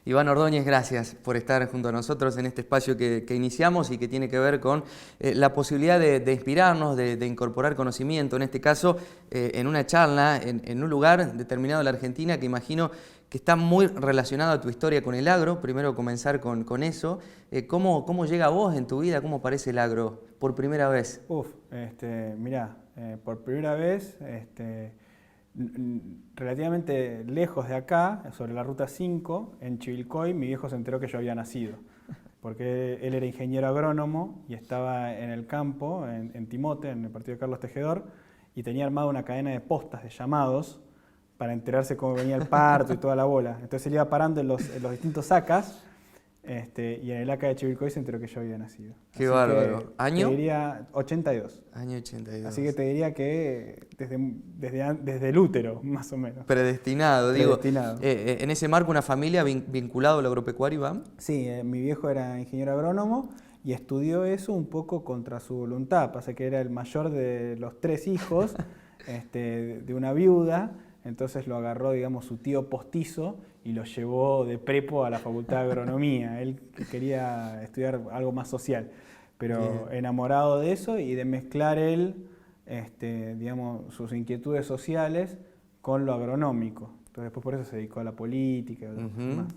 Iván Ordóñez, gracias por estar junto a nosotros en este espacio que iniciamos y que tiene que ver con la posibilidad de inspirarnos, de incorporar conocimiento, en este caso en una charla, en un lugar determinado de la Argentina que imagino que está muy relacionado a tu historia con el agro. Primero comenzar con eso. ¿Cómo llega a vos en tu vida? ¿Cómo aparece el agro por primera vez? Mirá, por primera vez, relativamente lejos de acá, sobre la Ruta 5, en Chivilcoy, mi viejo se enteró que yo había nacido, porque él era ingeniero agrónomo y estaba en el campo, en Timote, en el partido de Carlos Tejedor, y tenía armado una cadena de postas, de llamados, para enterarse cómo venía el parto y toda la bola. Entonces él iba parando en los distintos acas, y en el ACA de Chivilcoy se enteró que yo había nacido. Qué Así bárbaro. que ¿Año? te diría 82. Año 82. Así que te diría que desde el útero, más o menos. Predestinado, digo. Predestinado. En ese marco, una familia vinculada al agropecuario, Iván. Sí, mi viejo era ingeniero agrónomo y estudió eso un poco contra su voluntad. Pasa que era el mayor de los 3 hijos, de una viuda. Entonces lo agarró, digamos, su tío postizo y lo llevó de prepo a la Facultad de Agronomía. Él quería estudiar algo más social, pero Bien. enamorado de eso y de mezclar él, digamos, sus inquietudes sociales con lo agronómico. Entonces después por eso se dedicó a la política y otras cosas más.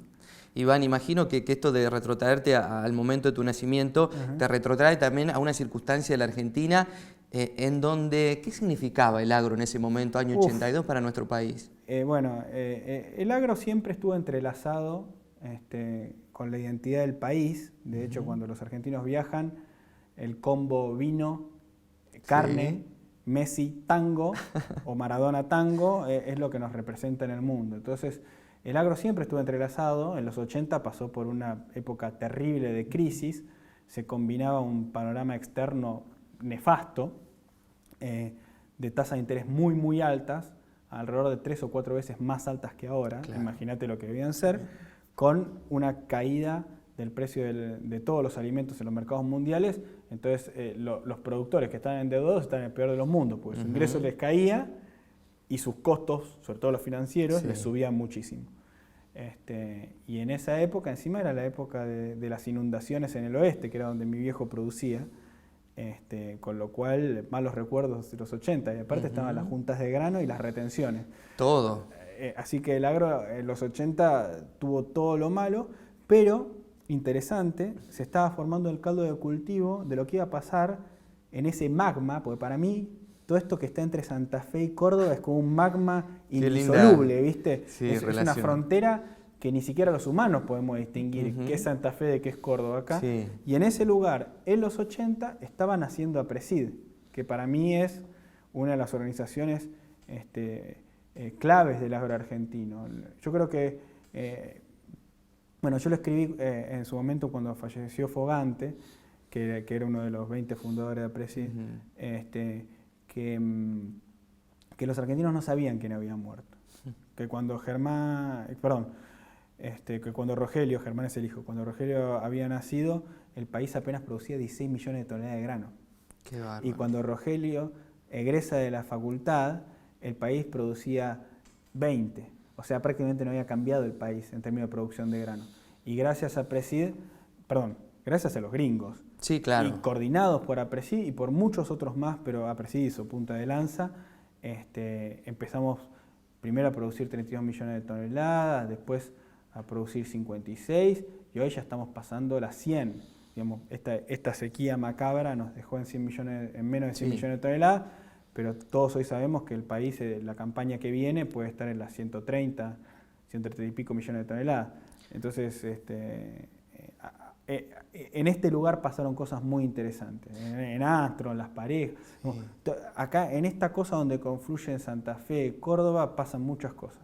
Iván, imagino que esto de retrotraerte al momento de tu nacimiento te retrotrae también a una circunstancia de la Argentina en donde, ¿qué significaba el agro en ese momento, año 82, para nuestro país? El agro siempre estuvo entrelazado con la identidad del país. De hecho, cuando los argentinos viajan, el combo vino, carne, Messi tango o Maradona tango es lo que nos representa en el mundo. Entonces, el agro siempre estuvo entrelazado. En los 80 pasó por una época terrible de crisis. Se combinaba un panorama externo nefasto, de tasas de interés muy, muy altas, alrededor de 3 o 4 veces más altas que ahora, claro. Imagínate lo que debían ser, con una caída del precio de todos los alimentos en los mercados mundiales. Entonces los productores que están endeudados están en el peor de los mundos, porque su ingreso les caía y sus costos, sobre todo los financieros, les subían muchísimo. Y en esa época, encima era la época de las inundaciones en el oeste, que era donde mi viejo producía, con lo cual malos recuerdos de los 80, y aparte estaban las juntas de grano y las retenciones. Todo. Así que el agro en los 80 tuvo todo lo malo, pero interesante, se estaba formando el caldo de cultivo de lo que iba a pasar en ese magma, porque para mí todo esto que está entre Santa Fe y Córdoba es como un magma indisoluble, ¿viste? Sí, es una frontera que ni siquiera los humanos podemos distinguir qué es Santa Fe de qué es Córdoba acá. Sí. Y en ese lugar, en los 80, estaban naciendo APRESID, que para mí es una de las organizaciones claves del agro argentino. Yo creo que, yo lo escribí en su momento cuando falleció Fogante, que era uno de los 20 fundadores de APRESID, que los argentinos no sabían quién había muerto. Que cuando que cuando Rogelio, Germán es el hijo, cuando Rogelio había nacido, el país apenas producía 16 millones de toneladas de grano. Qué bárbaro. Y cuando Rogelio egresa de la facultad, el país producía 20. O sea, prácticamente no había cambiado el país en términos de producción de grano. Y gracias a gracias a los gringos. Sí, claro. Y coordinados por APRESID y por muchos otros más, pero APRESID hizo punta de lanza, empezamos primero a producir 32 millones de toneladas, después a producir 56, y hoy ya estamos pasando las 100. Digamos, esta sequía macabra nos dejó en menos de 100 millones de toneladas, pero todos hoy sabemos que el país, la campaña que viene, puede estar en las 130 y pico millones de toneladas. Entonces, en este lugar pasaron cosas muy interesantes, en Astro, en Las Parejas. Acá, en esta cosa donde confluyen Santa Fe, Córdoba, pasan muchas cosas.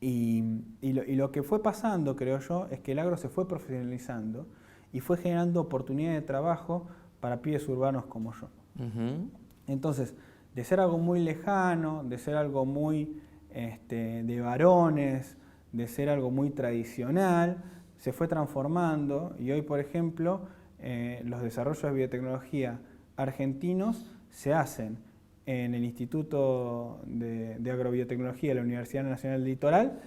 Y lo que fue pasando, creo yo, es que el agro se fue profesionalizando y fue generando oportunidades de trabajo para pibes urbanos como yo. Entonces, de ser algo muy lejano, de ser algo muy de varones, de ser algo muy tradicional, se fue transformando y hoy, por ejemplo, los desarrollos de biotecnología argentinos se hacen en el Instituto de Agrobiotecnología de la Universidad Nacional del Litoral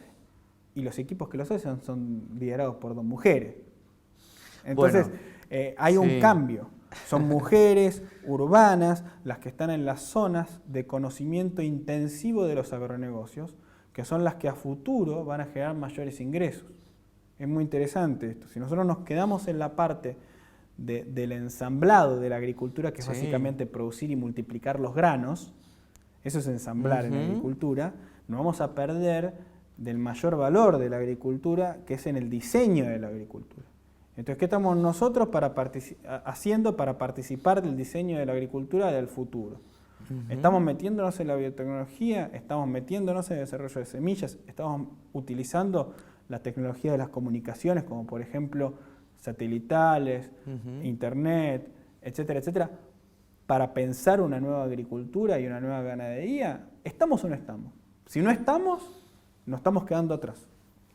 y los equipos que los hacen son liderados por 2 mujeres. Entonces, hay un cambio. Son mujeres urbanas las que están en las zonas de conocimiento intensivo de los agronegocios, que son las que a futuro van a generar mayores ingresos. Es muy interesante esto. Si nosotros nos quedamos en la parte del ensamblado de la agricultura, que es básicamente producir y multiplicar los granos, eso es ensamblar en la agricultura, nos vamos a perder del mayor valor de la agricultura, que es en el diseño de la agricultura. Entonces, ¿qué estamos nosotros haciendo para participar del diseño de la agricultura del futuro? Estamos metiéndonos en la biotecnología, estamos metiéndonos en el desarrollo de semillas, estamos utilizando la tecnología de las comunicaciones, como por ejemplo satelitales, internet, etcétera, etcétera, para pensar una nueva agricultura y una nueva ganadería. ¿Estamos o no estamos? Si no estamos, nos estamos quedando atrás.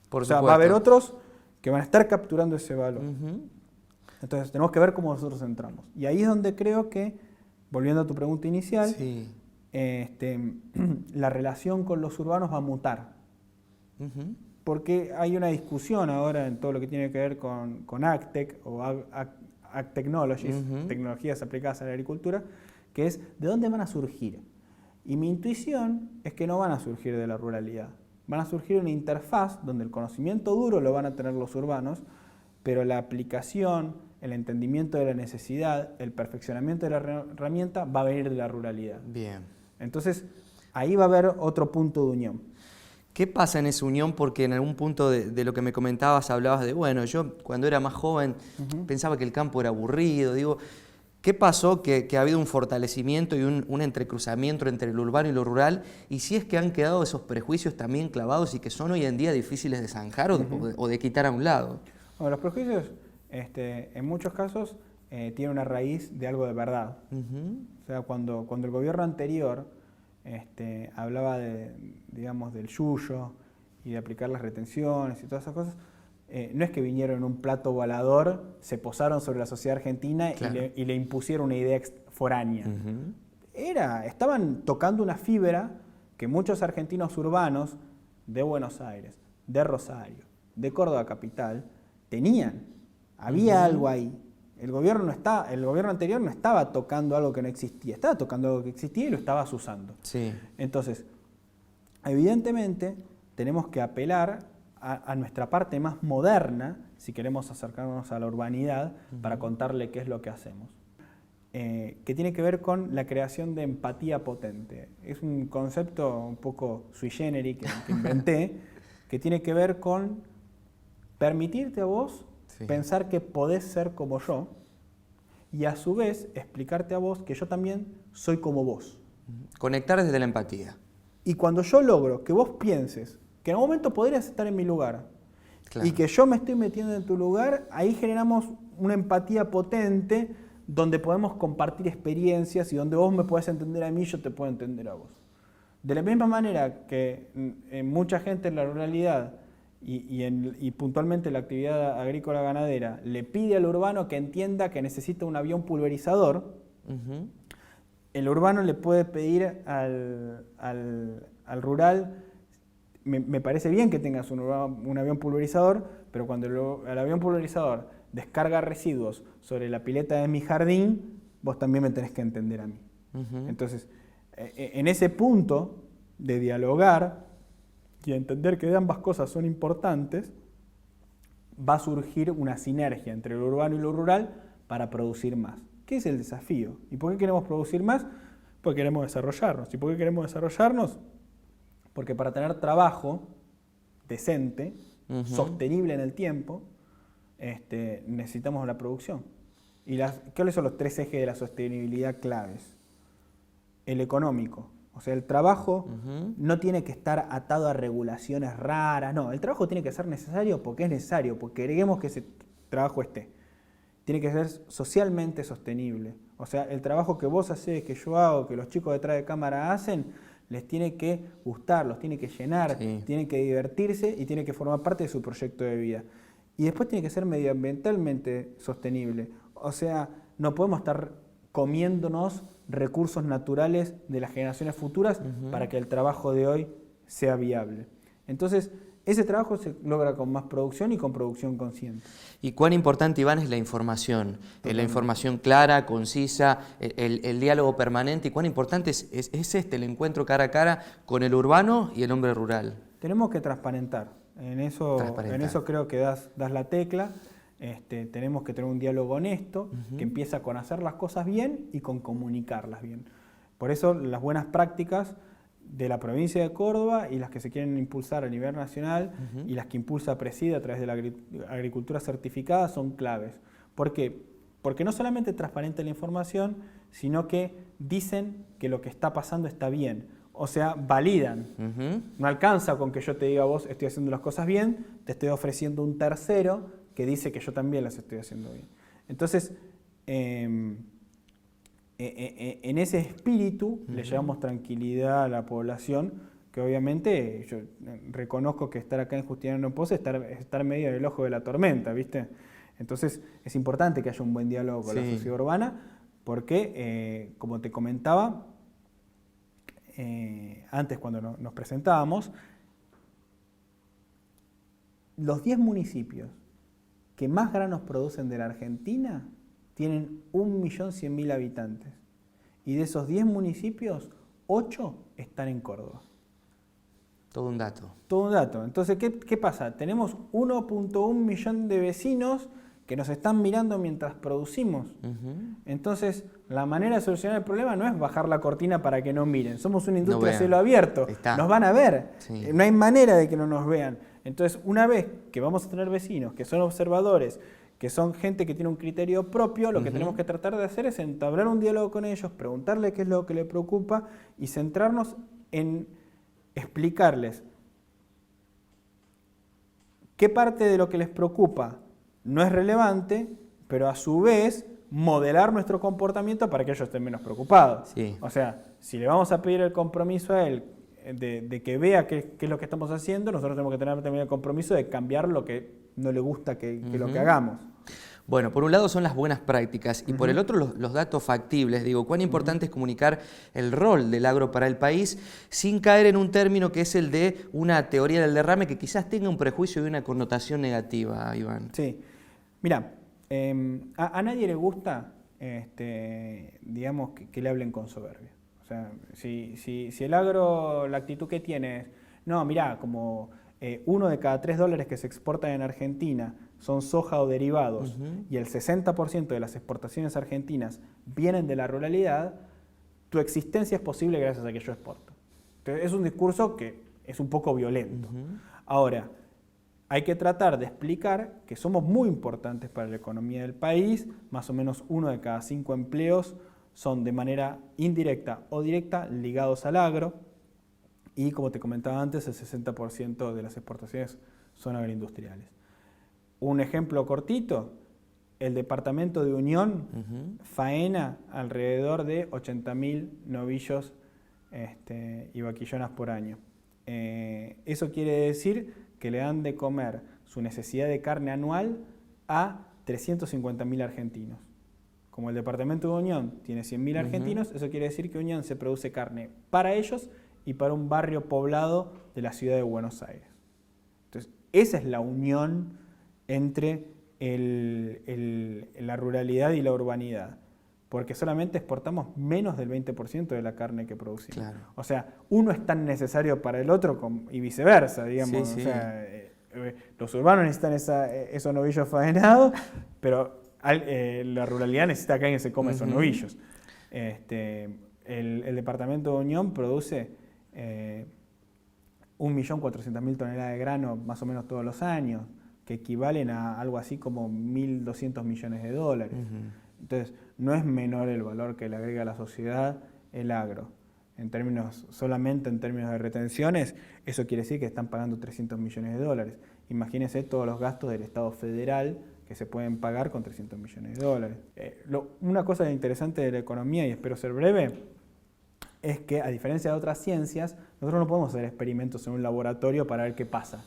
Por supuesto. Va a haber otros que van a estar capturando ese valor. Entonces tenemos que ver cómo nosotros entramos. Y ahí es donde creo que, volviendo a tu pregunta inicial, la relación con los urbanos va a mutar. Porque hay una discusión ahora en todo lo que tiene que ver con AgTech o Ag Technologies, tecnologías aplicadas a la agricultura, que es ¿de dónde van a surgir? Y mi intuición es que no van a surgir de la ruralidad. Van a surgir una interfaz donde el conocimiento duro lo van a tener los urbanos, pero la aplicación, el entendimiento de la necesidad, el perfeccionamiento de la herramienta va a venir de la ruralidad. Bien. Entonces, ahí va a haber otro punto de unión. ¿Qué pasa en esa unión? Porque en algún punto de lo que me comentabas hablabas de, bueno, yo cuando era más joven pensaba que el campo era aburrido. Digo, ¿qué pasó? Que ha habido un fortalecimiento y un entrecruzamiento entre lo urbano y lo rural, y si es que han quedado esos prejuicios también clavados y que son hoy en día difíciles de zanjar o de quitar a un lado. Bueno, los prejuicios, en muchos casos, tienen una raíz de algo de verdad. O sea, cuando el gobierno anterior hablaba digamos, del yuyo y de aplicar las retenciones y todas esas cosas, no es que vinieron en un plato volador, se posaron sobre la sociedad argentina y le impusieron una idea foránea. Estaban tocando una fibra que muchos argentinos urbanos de Buenos Aires, de Rosario, de Córdoba capital, tenían. Había algo ahí. El gobierno anterior no estaba tocando algo que no existía, estaba tocando algo que existía y lo estabas usando. Entonces, evidentemente, tenemos que apelar a nuestra parte más moderna, si queremos acercarnos a la urbanidad, para contarle qué es lo que hacemos. Que tiene que ver con la creación de empatía potente. Es un concepto un poco sui generis que inventé, que tiene que ver con permitirte a vos pensar que podés ser como yo y a su vez explicarte a vos que yo también soy como vos. Conectar desde la empatía. Y cuando yo logro que vos pienses que en algún momento podrías estar en mi lugar y que yo me estoy metiendo en tu lugar, ahí generamos una empatía potente donde podemos compartir experiencias y donde vos me podés entender a mí y yo te puedo entender a vos. De la misma manera que mucha gente en la ruralidad y puntualmente la actividad agrícola ganadera le pide al urbano que entienda que necesita un avión pulverizador, el urbano le puede pedir al rural, me parece bien que tengas un avión pulverizador, pero cuando el avión pulverizador descarga residuos sobre la pileta de mi jardín, vos también me tenés que entender a mí. Entonces, en ese punto de dialogar y entender que ambas cosas son importantes, va a surgir una sinergia entre lo urbano y lo rural para producir más. ¿Qué es el desafío? ¿Y por qué queremos producir más? Porque queremos desarrollarnos. ¿Y por qué queremos desarrollarnos? Porque para tener trabajo decente, sostenible en el tiempo, necesitamos la producción. ¿Y cuáles son los 3 ejes de la sostenibilidad claves? El económico. O sea, el trabajo no tiene que estar atado a regulaciones raras, no, el trabajo tiene que ser necesario porque es necesario, porque queremos que ese trabajo esté. Tiene que ser socialmente sostenible. O sea, el trabajo que vos hacés, que yo hago, que los chicos detrás de cámara hacen, les tiene que gustar, los tiene que llenar, tienen que divertirse y tiene que formar parte de su proyecto de vida. Y después tiene que ser medioambientalmente sostenible. O sea, no podemos estar comiéndonos recursos naturales de las generaciones futuras para que el trabajo de hoy sea viable. Entonces, ese trabajo se logra con más producción y con producción consciente. Y cuán importante, Iván, es la información clara, concisa, el diálogo permanente, y cuán importante es el encuentro cara a cara con el urbano y el hombre rural. Tenemos que transparentar, en eso creo que das la tecla. Tenemos que tener un diálogo honesto, que empieza con hacer las cosas bien y con comunicarlas bien. Por eso las buenas prácticas de la provincia de Córdoba y las que se quieren impulsar a nivel nacional y las que impulsa Preside a través de la agricultura certificada son claves. ¿Por qué? Porque no solamente transparente la información, sino que dicen que lo que está pasando está bien. O sea, validan. No alcanza con que yo te diga a vos estoy haciendo las cosas bien, te estoy ofreciendo un tercero que dice que yo también las estoy haciendo bien. Entonces, en ese espíritu le llevamos tranquilidad a la población, que obviamente yo reconozco que estar acá en Justiniano Pozzi es estar medio en el ojo de la tormenta, ¿viste? Entonces es importante que haya un buen diálogo con la sociedad urbana, porque, como te comentaba antes cuando nos presentábamos, los 10 municipios que más granos producen de la Argentina tienen 1.100.000 habitantes. Y de esos 10 municipios, 8 están en Córdoba. Todo un dato. Todo un dato. Entonces, ¿qué pasa? Tenemos 1.1 millón de vecinos que nos están mirando mientras producimos. Entonces, la manera de solucionar el problema no es bajar la cortina para que no miren. Somos una industria de cielo abierto. Nos van a ver. Sí. No hay manera de que no nos vean. Entonces, una vez que vamos a tener vecinos que son observadores, que son gente que tiene un criterio propio, lo que tenemos que tratar de hacer es entablar un diálogo con ellos, preguntarle qué es lo que les preocupa y centrarnos en explicarles qué parte de lo que les preocupa no es relevante, pero a su vez modelar nuestro comportamiento para que ellos estén menos preocupados. Sí. O sea, si le vamos a pedir el compromiso a él de que vea qué es lo que estamos haciendo, nosotros tenemos que tener también el compromiso de cambiar lo que no le gusta que lo que hagamos. Bueno, por un lado son las buenas prácticas y por el otro los datos factibles. Digo, cuán importante es comunicar el rol del agro para el país sin caer en un término que es el de una teoría del derrame que quizás tenga un prejuicio y una connotación negativa, Iván. Sí. Mira, a nadie le gusta, digamos, que le hablen con soberbia. O sea, si el agro, la actitud que tiene es, no, mirá, como 1 de cada 3 dólares que se exportan en Argentina son soja o derivados, y el 60% de las exportaciones argentinas vienen de la ruralidad, tu existencia es posible gracias a que yo exporto. Entonces, es un discurso que es un poco violento. Ahora, hay que tratar de explicar que somos muy importantes para la economía del país, más o menos 1 de cada 5 empleos son de manera indirecta o directa ligados al agro, y como te comentaba antes, el 60% de las exportaciones son agroindustriales. Un ejemplo cortito, el departamento de Unión faena alrededor de 80.000 novillos y vaquillonas por año. Eso quiere decir que le dan de comer su necesidad de carne anual a 350.000 argentinos. Como el departamento de Unión tiene 100.000 argentinos, eso quiere decir que Unión se produce carne para ellos y para un barrio poblado de la ciudad de Buenos Aires. Entonces, esa es la unión entre la ruralidad y la urbanidad, porque solamente exportamos menos del 20% de la carne que producimos. Claro. O sea, uno es tan necesario para el otro y viceversa, digamos. Sí, sí. O sea, los urbanos necesitan esos novillos faenados, pero la ruralidad necesita que alguien se coma esos novillos. El departamento de Unión produce 1.400.000 toneladas de grano más o menos todos los años, que equivalen a algo así como 1.200 millones de dólares. Entonces, no es menor el valor que le agrega a la sociedad el agro. Solamente en términos de retenciones, eso quiere decir que están pagando 300 millones de dólares. Imagínense todos los gastos del Estado federal que se pueden pagar con 300 millones de dólares. Una cosa interesante de la economía, y espero ser breve, es que a diferencia de otras ciencias, nosotros no podemos hacer experimentos en un laboratorio para ver qué pasa,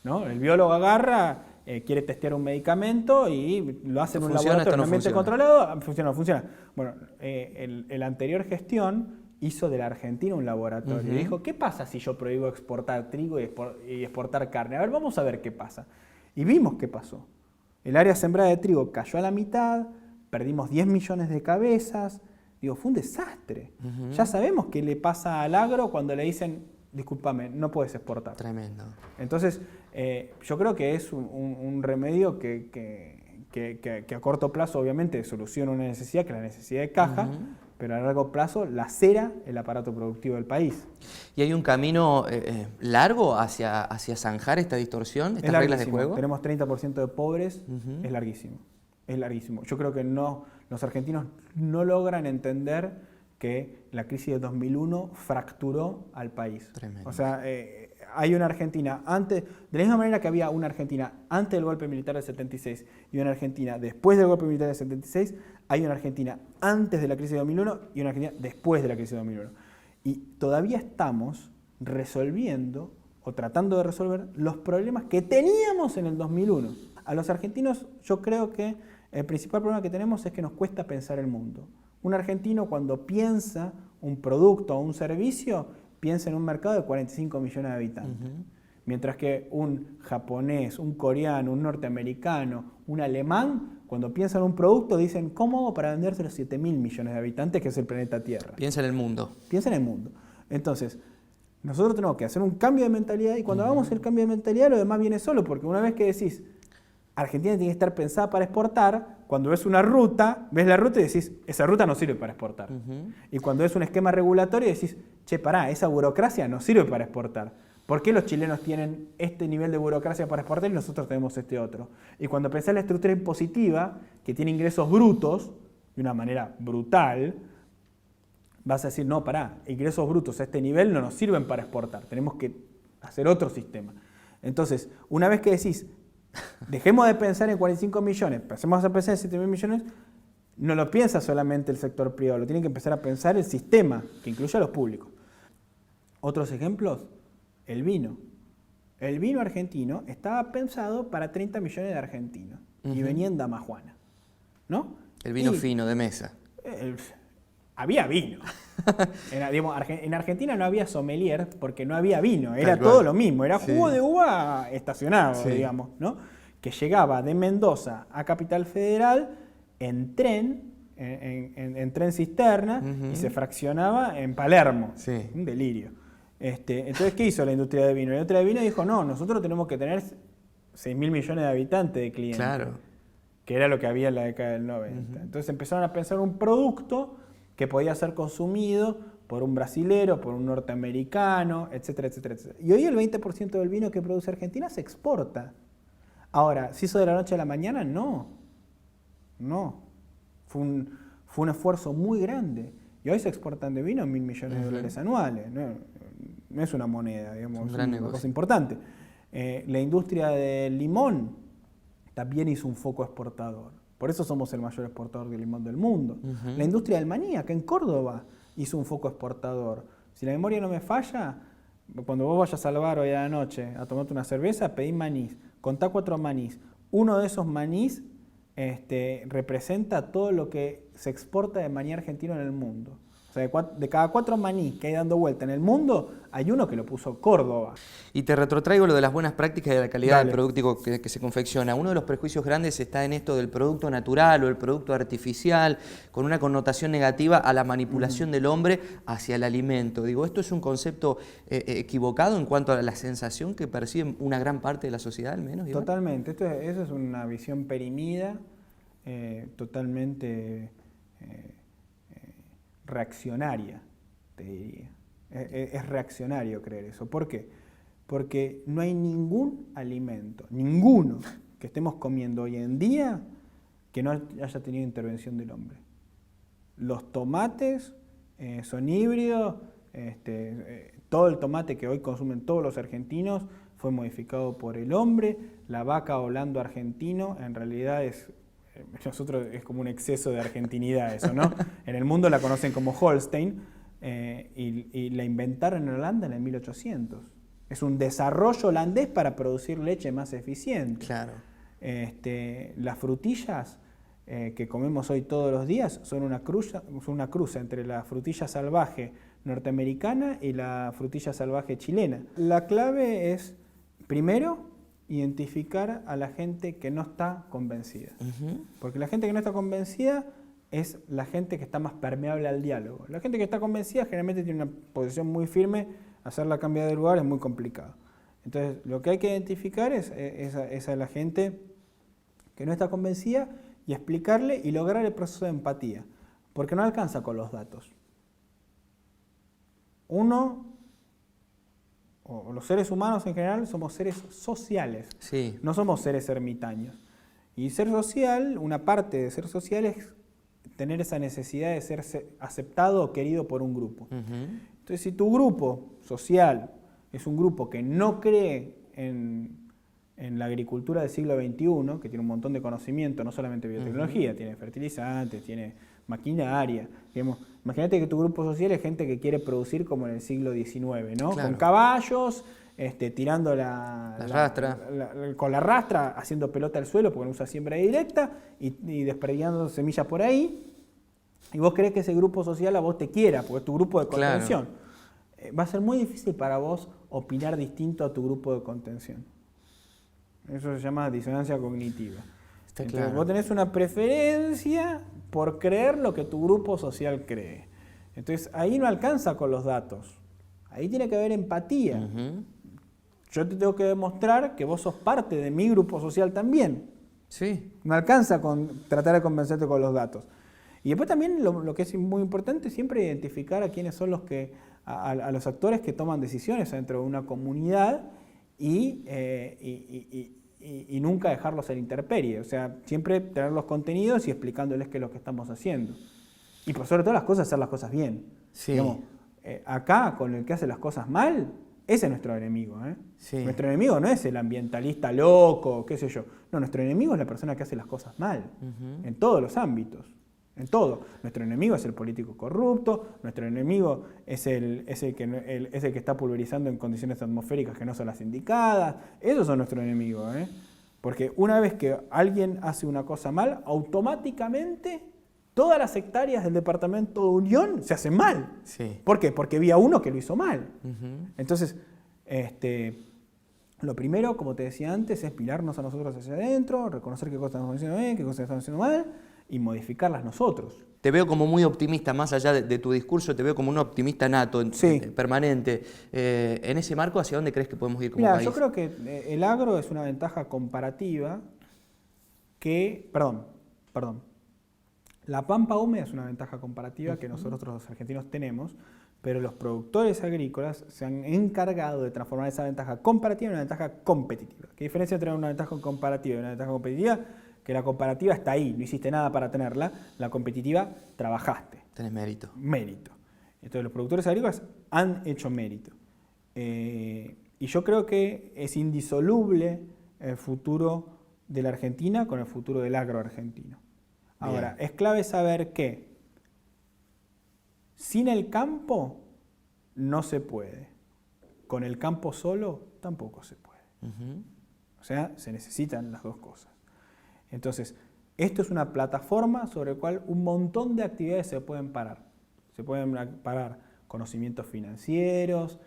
¿no? El biólogo agarra, quiere testear un medicamento y lo hace en un laboratorio en un ambiente controlado, funciona o no funciona. Bueno, la anterior gestión hizo de la Argentina un laboratorio. Y dijo, ¿qué pasa si yo prohíbo exportar trigo y exportar carne? A ver, vamos a ver qué pasa. Y vimos qué pasó. El área sembrada de trigo cayó a la mitad, perdimos 10 millones de cabezas. Digo, fue un desastre. Ya sabemos qué le pasa al agro cuando le dicen, discúlpame, no puedes exportar. Tremendo. Entonces, yo creo que es un remedio que a corto plazo obviamente soluciona una necesidad, que es la necesidad de caja, pero a largo plazo lacera el aparato productivo del país. ¿Y hay un camino largo hacia zanjar esta distorsión, estas reglas de juego? Tenemos 30% de pobres, es larguísimo. Es larguísimo. Yo creo que los argentinos no logran entender que la crisis de 2001 fracturó al país. Tremendo. O sea, hay una Argentina antes, de la misma manera que había una Argentina antes del golpe militar del 76 y una Argentina después del golpe militar del 76, hay una Argentina antes de la crisis de 2001 y una Argentina después de la crisis de 2001. Y todavía estamos resolviendo o tratando de resolver los problemas que teníamos en el 2001. A los argentinos yo creo que el principal problema que tenemos es que nos cuesta pensar el mundo. Un argentino cuando piensa un producto o un servicio, piensa en un mercado de 45 millones de habitantes. Mientras que un japonés, un coreano, un norteamericano, un alemán, cuando piensan en un producto dicen, ¿cómo hago para venderse a los 7.000 millones de habitantes que es el planeta Tierra? Piensa en el mundo. Piensa en el mundo. Entonces, nosotros tenemos que hacer un cambio de mentalidad y cuando hagamos el cambio de mentalidad lo demás viene solo, porque una vez que decís, Argentina tiene que estar pensada para exportar, cuando ves una ruta, ves la ruta y decís, esa ruta no sirve para exportar. Y cuando ves un esquema regulatorio decís, che, pará, esa burocracia no sirve para exportar. ¿Por qué los chilenos tienen este nivel de burocracia para exportar y nosotros tenemos este otro? Y cuando pensás en la estructura impositiva, que tiene ingresos brutos, de una manera brutal, vas a decir, no, pará, ingresos brutos a este nivel no nos sirven para exportar, tenemos que hacer otro sistema. Entonces, una vez que decís, dejemos de pensar en 45 millones, empecemos a pensar en 7.000 millones, no lo piensa solamente el sector privado, lo tiene que empezar a pensar el sistema, que incluye a los públicos. Otros ejemplos, el vino. El vino argentino estaba pensado para 30 millones de argentinos y venía en damajuana, ¿no? El vino fino de mesa. Había vino. En Argentina no había sommelier porque no había vino, era todo lo mismo, era jugo de uva estacionado, digamos, ¿no? Que llegaba de Mendoza a Capital Federal en tren, en tren cisterna, y se fraccionaba en Palermo. Sí. Un delirio. Entonces, ¿qué hizo la industria de vino? La industria de vino dijo, no, nosotros tenemos que tener 6.000 millones de habitantes de clientes. Claro. Que era lo que había en la década del 90. Entonces empezaron a pensar un producto que podía ser consumido por un brasilero, por un norteamericano, etcétera, etcétera, etcétera. Y hoy el 20% del vino que produce Argentina se exporta. Ahora, ¿se hizo de la noche a la mañana? No. No. Fue un esfuerzo muy grande. Y hoy se exportan de vino 1.000 millones de dólares anuales. No es una moneda, digamos, es una cosa importante. La industria del limón también hizo un foco exportador. Por eso somos el mayor exportador de limón del mundo. La industria del maní, acá en Córdoba, hizo un foco exportador. Si la memoria no me falla, cuando vos vayas al bar hoy a la noche a tomarte una cerveza, pedí manís, contá 4 manís. Uno de esos manís representa todo lo que se exporta de maní argentino en el mundo. O sea, de cada 4 maní que hay dando vuelta en el mundo, hay uno que lo puso Córdoba. Y te retrotraigo lo de las buenas prácticas y de la calidad del producto que se confecciona. Uno de los prejuicios grandes está en esto del producto natural o el producto artificial, con una connotación negativa a la manipulación del hombre hacia el alimento. Digo, ¿esto es un concepto equivocado en cuanto a la sensación que percibe una gran parte de la sociedad, al menos, Iván? Totalmente. Eso es una visión perimida, totalmente reaccionaria, te diría. Es reaccionario creer eso. ¿Por qué? Porque no hay ningún alimento, ninguno, que estemos comiendo hoy en día que no haya tenido intervención del hombre. Los tomates son híbridos, todo el tomate que hoy consumen todos los argentinos fue modificado por el hombre. La vaca Holando argentino en realidad es como un exceso de argentinidad eso, ¿no? En el mundo la conocen como Holstein y la inventaron en Holanda en el 1800. Es un desarrollo holandés para producir leche más eficiente. Claro. Las frutillas que comemos hoy todos los días son una cruz entre la frutilla salvaje norteamericana y la frutilla salvaje chilena. La clave es, primero, identificar a la gente que no está convencida. Porque la gente que no está convencida es la gente que está más permeable al diálogo. La gente que está convencida generalmente tiene una posición muy firme, hacerla cambiar de lugar es muy complicado. Entonces, lo que hay que identificar es a la gente que no está convencida y explicarle y lograr el proceso de empatía. Porque no alcanza con los datos. Uno, o los seres humanos en general, somos seres sociales. Sí. No somos seres ermitaños. Y ser social, una parte de ser social es tener esa necesidad de ser aceptado o querido por un grupo. Entonces, si tu grupo social es un grupo que no cree en la agricultura del siglo XXI, que tiene un montón de conocimiento, no solamente biotecnología, tiene fertilizantes, tiene maquinaria. Digamos, imagínate que tu grupo social es gente que quiere producir como en el siglo XIX, ¿no? Claro. Con caballos, tirando con la rastra, haciendo pelota al suelo porque no usa siembra directa y desperdigando semillas por ahí. Y vos crees que ese grupo social a vos te quiera, porque es tu grupo de contención. Claro. Va a ser muy difícil para vos opinar distinto a tu grupo de contención. Eso se llama disonancia cognitiva. Entonces, claro, vos tenés una preferencia por creer lo que tu grupo social cree. Entonces, ahí no alcanza con los datos. Ahí tiene que haber empatía. Yo te tengo que demostrar que vos sos parte de mi grupo social también. Sí. No alcanza con tratar de convencerte con los datos. Y después también lo que es muy importante es siempre identificar a quiénes son a los actores que toman decisiones dentro de una comunidad y nunca dejarlos a la intemperie. O sea, siempre tener los contenidos y explicándoles qué es lo que estamos haciendo. Y por sobre todas las cosas, hacer las cosas bien. Sí. Digamos, acá, con el que hace las cosas mal, ese es nuestro enemigo. Sí. Nuestro enemigo no es el ambientalista loco, qué sé yo. No, nuestro enemigo es la persona que hace las cosas mal, en todos los ámbitos. En todo. Nuestro enemigo es el político corrupto, nuestro enemigo es el que está pulverizando en condiciones atmosféricas que no son las indicadas. Esos son nuestros enemigos. Porque una vez que alguien hace una cosa mal, automáticamente todas las hectáreas del departamento de Unión se hacen mal. Sí. ¿Por qué? Porque había uno que lo hizo mal. Entonces, lo primero, como te decía antes, es mirarnos a nosotros hacia adentro, reconocer qué cosas estamos haciendo bien, qué cosas estamos haciendo mal, y modificarlas nosotros. Te veo como muy optimista, más allá de tu discurso, te veo como un optimista nato, permanente. En ese marco, ¿hacia dónde crees que podemos ir como país? Yo creo que el agro es una ventaja comparativa que... Perdón. La pampa húmeda es una ventaja comparativa que nosotros los argentinos tenemos, pero los productores agrícolas se han encargado de transformar esa ventaja comparativa en una ventaja competitiva. ¿Qué diferencia entre una ventaja comparativa y una ventaja competitiva? Que la comparativa está ahí, no hiciste nada para tenerla, la competitiva trabajaste. Tenés mérito. Mérito. Entonces los productores agrícolas han hecho mérito. Y yo creo que es indisoluble el futuro de la Argentina con el futuro del agro argentino. Ahora, es clave saber que sin el campo no se puede. Con el campo solo tampoco se puede. O sea, se necesitan las dos cosas. Entonces, esto es una plataforma sobre la cual un montón de actividades se pueden parar. Se pueden parar conocimientos financieros,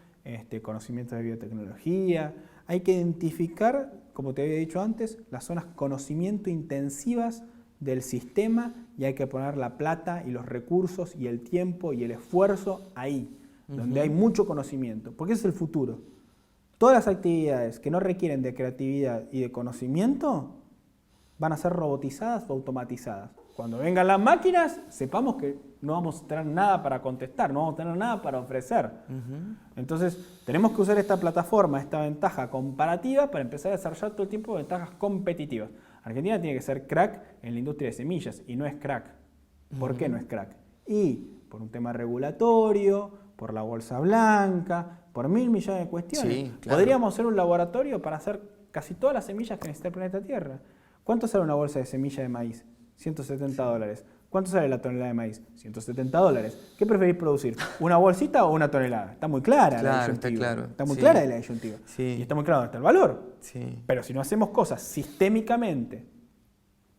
conocimientos de biotecnología. Hay que identificar, como te había dicho antes, las zonas conocimiento intensivas del sistema y hay que poner la plata y los recursos y el tiempo y el esfuerzo ahí, donde hay mucho conocimiento, porque ese es el futuro. Todas las actividades que no requieren de creatividad y de conocimiento van a ser robotizadas o automatizadas. Cuando vengan las máquinas, sepamos que no vamos a tener nada para contestar, no vamos a tener nada para ofrecer. Entonces, tenemos que usar esta plataforma, esta ventaja comparativa para empezar a desarrollar todo el tiempo ventajas competitivas. Argentina tiene que ser crack en la industria de semillas y no es crack. ¿Por qué no es crack? Y por un tema regulatorio, por la bolsa blanca, por 1.000 millones de cuestiones. Sí, claro. Podríamos ser un laboratorio para hacer casi todas las semillas que necesita el planeta Tierra. ¿Cuánto sale una bolsa de semilla de maíz? $170. ¿Cuánto sale la tonelada de maíz? $170. ¿Qué preferís producir? ¿Una bolsita o una tonelada? Está muy clara la disyuntiva. Está claro. Está muy clara la disyuntiva. Sí. Y está muy claro dónde está el valor. Sí. Pero si no hacemos cosas sistémicamente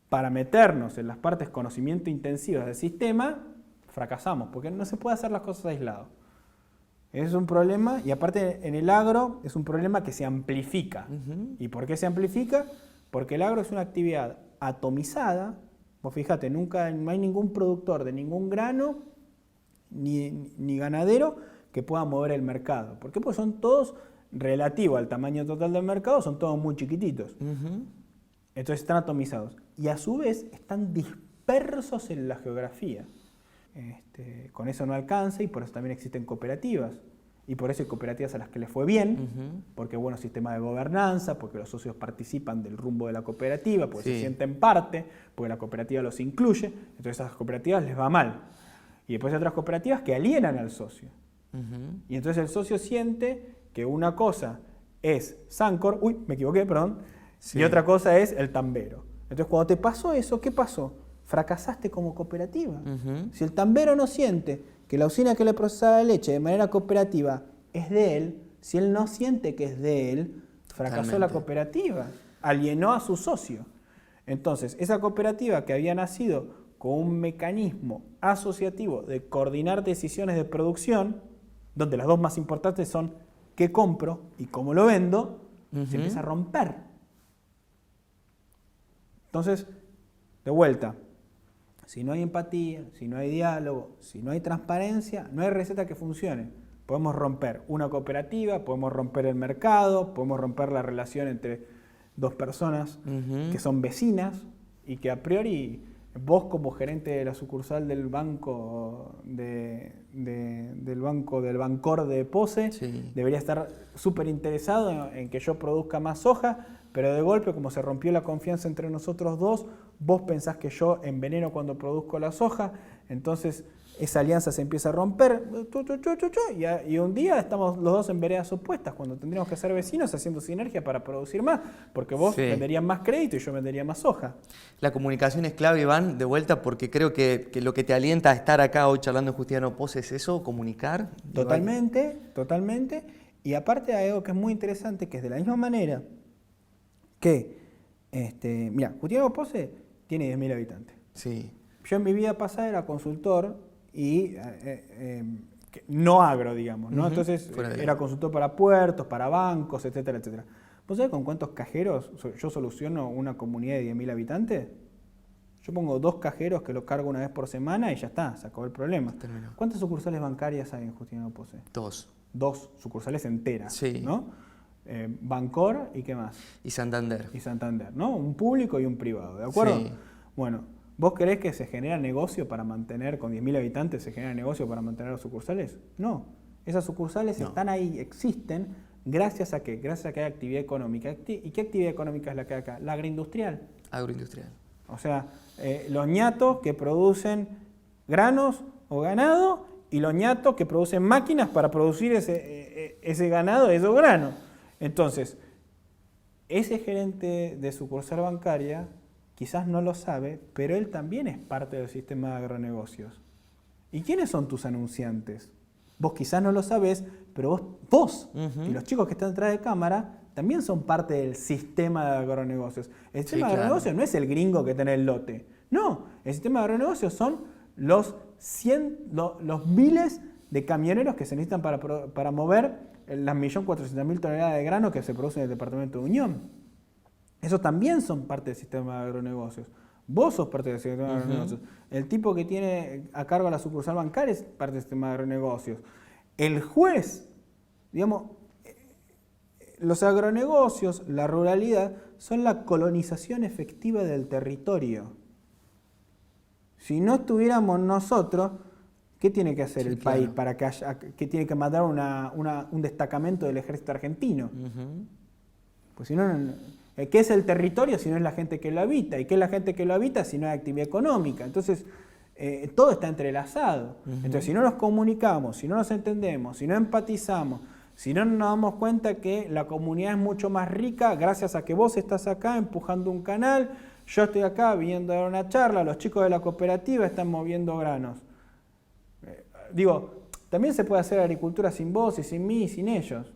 para meternos en las partes conocimiento intensivas del sistema, fracasamos, porque no se puede hacer las cosas aisladas. Es un problema, y aparte en el agro es un problema que se amplifica. ¿Y por qué se amplifica? Porque el agro es una actividad atomizada. Vos fíjate, nunca no hay ningún productor de ningún grano ni ganadero que pueda mover el mercado. ¿Por qué? Pues son todos relativos al tamaño total del mercado, son todos muy chiquititos. Entonces están atomizados. Y a su vez están dispersos en la geografía. Con eso no alcanza y por eso también existen cooperativas. Y por eso hay cooperativas a las que les fue bien, porque hay buenos sistemas de gobernanza, porque los socios participan del rumbo de la cooperativa, porque se sienten parte, porque la cooperativa los incluye, entonces a esas cooperativas les va mal. Y después hay otras cooperativas que alienan al socio. Y entonces el socio siente que una cosa es Sancor, me equivoqué, perdón, y otra cosa es el tambero. Entonces cuando te pasó eso, ¿qué pasó? Fracasaste como cooperativa. Si el tambero no siente que la usina que le procesaba la leche de manera cooperativa es de él, si él no siente que es de él, fracasó la cooperativa, alienó a su socio. Entonces, esa cooperativa que había nacido con un mecanismo asociativo de coordinar decisiones de producción, donde las dos más importantes son qué compro y cómo lo vendo, se empieza a romper. Entonces, de vuelta, si no hay empatía, si no hay diálogo, si no hay transparencia, no hay receta que funcione. Podemos romper una cooperativa, podemos romper el mercado, podemos romper la relación entre dos personas que son vecinas y que a priori vos como gerente de la sucursal del banco del Bancor de Pose debería estar súper interesado en que yo produzca más soja, pero de golpe, como se rompió la confianza entre nosotros dos, vos pensás que yo enveneno cuando produzco la soja, entonces esa alianza se empieza a romper, y un día estamos los dos en veredas opuestas, cuando tendríamos que ser vecinos haciendo sinergia para producir más, porque vos venderías más crédito y yo vendería más soja. La comunicación es clave, Iván, de vuelta, porque creo que lo que te alienta a estar acá hoy charlando en Justiniano Pose es eso, comunicar. Totalmente, totalmente. Y aparte hay algo que es muy interesante, que es de la misma manera que, mira, Justiniano Pose tiene 10.000 habitantes. Sí. Yo en mi vida pasada era consultor y no agro, digamos, ¿no? Entonces era consultor para puertos, para bancos, etcétera, etcétera. ¿Vos sabés con cuántos cajeros yo soluciono una comunidad de 10.000 habitantes? Yo pongo 2 cajeros que los cargo una vez por semana y ya está, se acabó el problema. Terminó. ¿Cuántas sucursales bancarias hay en Justiniano Pose? 2. 2 sucursales enteras, Sí. ¿no? Bancor y ¿qué más? Y Santander. Y Santander, ¿no? Un público y un privado, ¿de acuerdo? Sí. Bueno, ¿vos creés que se genera negocio para mantener, con 10.000 habitantes, se genera negocio para mantener las sucursales? No. Esas sucursales están ahí, existen, ¿gracias a qué? Gracias a que hay actividad económica. ¿Y qué actividad económica es la que hay acá? La agroindustrial. Agroindustrial. O sea, los ñatos que producen granos o ganado y los ñatos que producen máquinas para producir ese ganado, esos granos. Entonces, ese gerente de sucursal bancaria quizás no lo sabe, pero él también es parte del sistema de agronegocios. ¿Y quiénes son tus anunciantes? Vos quizás no lo sabés, pero vos y los chicos que están detrás de cámara también son parte del sistema de agronegocios. El sistema de agronegocios no es el gringo que tiene el lote. No, el sistema de agronegocios son los miles de camioneros que se necesitan para mover las 1.400.000 toneladas de grano que se producen en el departamento de Unión. Esos también son parte del sistema de agronegocios. Vos sos parte del sistema de agronegocios. El tipo que tiene a cargo la sucursal bancaria es parte del sistema de agronegocios. El juez, digamos, los agronegocios, la ruralidad, son la colonización efectiva del territorio. Si no estuviéramos nosotros, ¿qué tiene que hacer el país para que haya, que tiene que mandar un destacamento del ejército argentino? Pues si no, ¿qué es el territorio si no es la gente que lo habita? ¿Y qué es la gente que lo habita si no hay actividad económica? Entonces, todo está entrelazado. Entonces, si no nos comunicamos, si no nos entendemos, si no empatizamos, si no nos damos cuenta que la comunidad es mucho más rica gracias a que vos estás acá empujando un canal, yo estoy acá viniendo a dar una charla, los chicos de la cooperativa están moviendo granos. Digo, también se puede hacer agricultura sin vos y sin mí y sin ellos,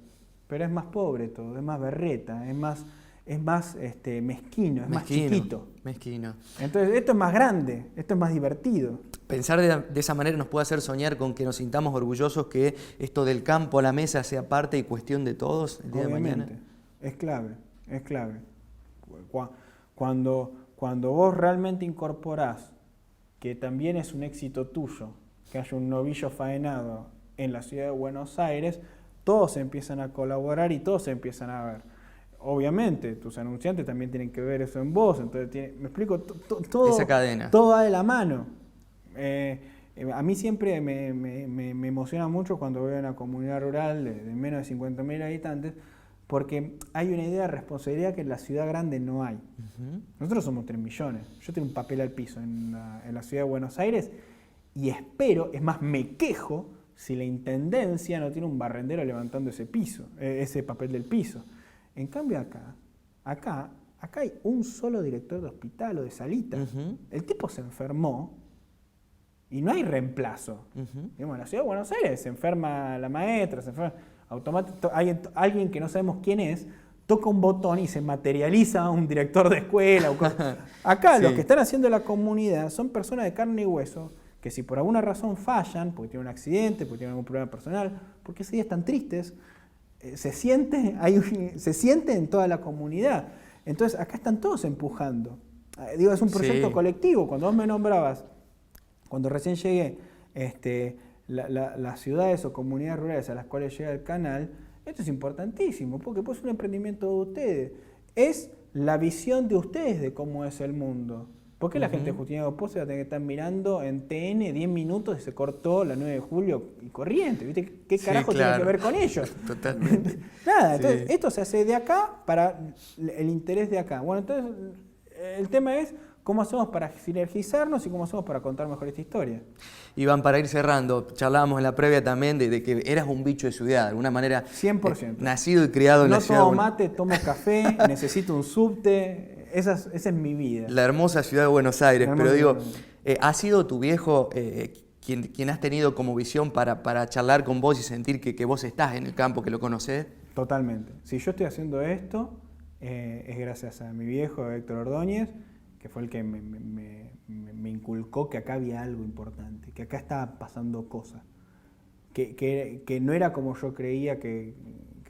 pero es más pobre todo, es más berreta, es más es más mezquino, es más chiquito. Mezquino. Entonces esto es más grande, esto es más divertido. Pensar de esa manera nos puede hacer soñar con que nos sintamos orgullosos que esto del campo a la mesa sea parte y cuestión de todos el día de mañana. Es clave, es clave. Cuando vos realmente incorporás que también es un éxito tuyo, que haya un novillo faenado en la ciudad de Buenos Aires, todos empiezan a colaborar y todos se empiezan a ver. Obviamente, tus anunciantes también tienen que ver eso en vos, entonces me explico, todo, esa cadena. Todo va de la mano. A mí siempre me emociona mucho cuando veo una comunidad rural de menos de 50.000 habitantes, porque hay una idea de responsabilidad que en la ciudad grande no hay. Nosotros somos 3 millones. Yo tengo un papel al piso en la ciudad de Buenos Aires y espero, es más, me quejo si la intendencia no tiene un barrendero levantando ese papel del piso. En cambio acá hay un solo director de hospital o de salita. El tipo se enfermó y no hay reemplazo. Digamos, en la ciudad de Buenos Aires se enferma la maestra, se enferma alguien que no sabemos quién es, toca un botón y se materializa un director de escuela. Acá los que están haciendo la comunidad son personas de carne y hueso que si por alguna razón fallan, porque tienen un accidente, porque tienen algún problema personal, porque ese día están tristes, se siente en toda la comunidad. Entonces acá están todos empujando. Digo, es un proyecto colectivo. Cuando vos me nombrabas, cuando recién llegué, las ciudades o comunidades rurales a las cuales llega el canal, esto es importantísimo, porque pues es un emprendimiento de ustedes. Es la visión de ustedes de cómo es el mundo. ¿Por qué la gente de Justiniano de Oppós se va a tener que estar mirando en TN 10 minutos y se cortó la 9 de julio y Corrientes? ¿Viste? ¿Qué carajo tiene que ver con ellos? Totalmente. Nada, entonces esto se hace de acá para el interés de acá. Bueno, entonces el tema es cómo hacemos para sinergizarnos y cómo hacemos para contar mejor esta historia. Iván, para ir cerrando, charlábamos en la previa también de que eras un bicho de ciudad, de alguna manera. 100%. Nacido y criado en la ciudad. No tomo mate, tomo café, necesito un subte. Esa es mi vida. La hermosa ciudad de Buenos Aires, pero digo, ¿ha sido tu viejo quien has tenido como visión para charlar con vos y sentir que vos estás en el campo, que lo conocés? Totalmente. Si yo estoy haciendo esto, es gracias a mi viejo, Héctor Ordóñez, que fue el que me inculcó que acá había algo importante, que acá estaba pasando cosas, que no era como yo creía que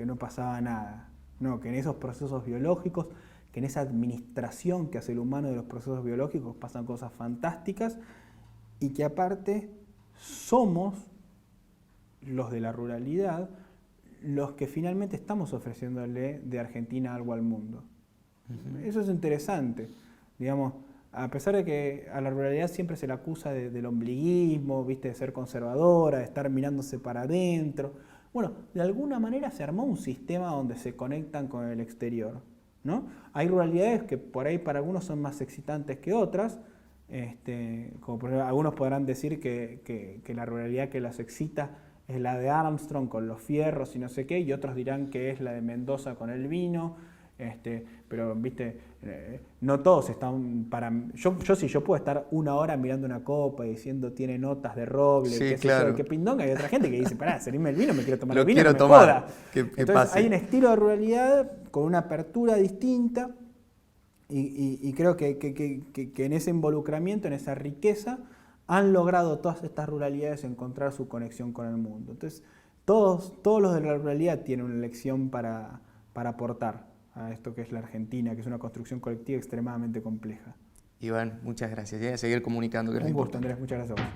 no pasaba nada, no, que en esos procesos biológicos, que en esa administración que hace el humano de los procesos biológicos pasan cosas fantásticas y que aparte somos los de la ruralidad los que finalmente estamos ofreciéndole de Argentina algo al mundo. Eso es interesante. Digamos, a pesar de que a la ruralidad siempre se la acusa del ombliguismo, ¿viste? De ser conservadora, de estar mirándose para adentro. Bueno, de alguna manera se armó un sistema donde se conectan con el exterior, ¿no? Hay ruralidades que por ahí para algunos son más excitantes que otras, como por ejemplo, algunos podrán decir que la ruralidad que las excita es la de Armstrong con los fierros y no sé qué, y otros dirán que es la de Mendoza con el vino, pero viste, no todos están para... Yo puedo estar 1 hora mirando una copa diciendo tiene notas de roble, sí, claro. qué pindonga, hay otra gente que dice, pará, servirme el vino, me quiero tomar el vino, quiero me tomar. joda. Entonces pase. Hay un estilo de ruralidad con una apertura distinta y creo que en ese involucramiento, en esa riqueza, han logrado todas estas ruralidades encontrar su conexión con el mundo. Entonces, todos los de la ruralidad tienen una lección para aportar a esto que es la Argentina, que es una construcción colectiva extremadamente compleja. Iván, muchas gracias. Y a seguir comunicando. Un gusto, Andrés. Muchas gracias a vos.